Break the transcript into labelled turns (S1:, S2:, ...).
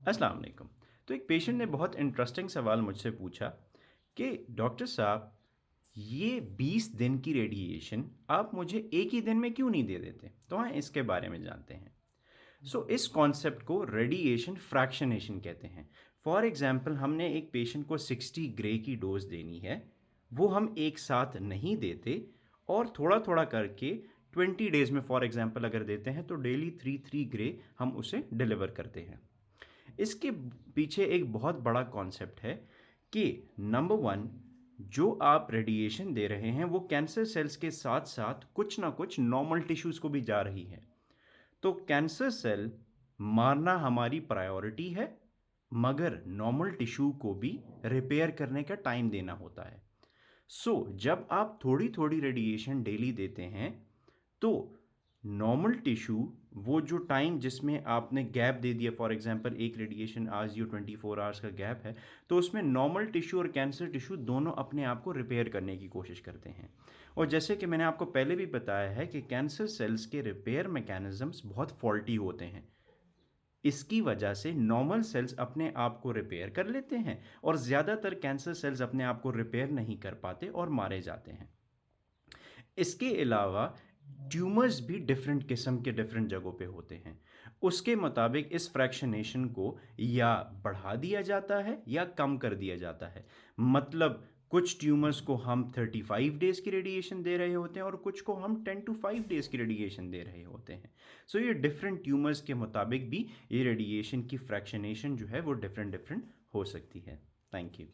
S1: अस्सलाम वालेकुम। तो एक पेशेंट ने बहुत इंटरेस्टिंग सवाल मुझसे पूछा कि डॉक्टर साहब, ये 20 दिन की रेडिएशन आप मुझे एक ही दिन में क्यों नहीं दे देते? तो हाँ, इसके बारे में जानते हैं। इस कॉन्सेप्ट को रेडिएशन फ्रैक्शनेशन कहते हैं। फॉर एग्जांपल, हमने एक पेशेंट को 60 ग्रे की डोज देनी है, वो हम एक साथ नहीं देते और थोड़ा थोड़ा करके 20 डेज में फॉर एग्जांपल अगर देते हैं तो डेली 3 ग्रे हम उसे डिलीवर करते हैं। इसके पीछे एक बहुत बड़ा कॉन्सेप्ट है कि नंबर वन, जो आप रेडिएशन दे रहे हैं वो कैंसर सेल्स के साथ साथ कुछ ना कुछ नॉर्मल टिश्यूज को भी जा रही है। तो कैंसर सेल मारना हमारी प्रायोरिटी है, मगर नॉर्मल टिश्यू को भी रिपेयर करने का टाइम देना होता है। जब आप थोड़ी थोड़ी रेडिएशन डेली देते हैं तो नॉर्मल टिश्यू, वो जो टाइम जिसमें आपने गैप दे दिया, फॉर एग्जांपल एक रेडिएशन आज यो 24 आवर्स का गैप है, तो उसमें नॉर्मल टिश्यू और कैंसर टिश्यू दोनों अपने आप को रिपेयर करने की कोशिश करते हैं। और जैसे कि मैंने आपको पहले भी बताया है कि कैंसर सेल्स के रिपेयर मैकेनिज्म्स बहुत फॉल्टी होते हैं। इसकी वजह से नॉर्मल सेल्स अपने आप को रिपेयर कर लेते हैं और ज़्यादातर कैंसर सेल्स अपने आप को रिपेयर नहीं कर पाते और मारे जाते हैं। इसके अलावा ट्यूमर्स भी डिफरेंट किस्म के डिफरेंट जगहों पे होते हैं। उसके मुताबिक इस फ्रैक्शनेशन को या बढ़ा दिया जाता है या कम कर दिया जाता है। मतलब कुछ ट्यूमर्स को हम 35 डेज की रेडिएशन दे रहे होते हैं और कुछ को हम 10 to 5 डेज की रेडिएशन दे रहे होते हैं। ये डिफरेंट ट्यूमर्स के मुताबिक भी ये रेडिएशन की फ्रैक्शनेशन जो है वो डिफरेंट डिफरेंट हो सकती है। Thank you.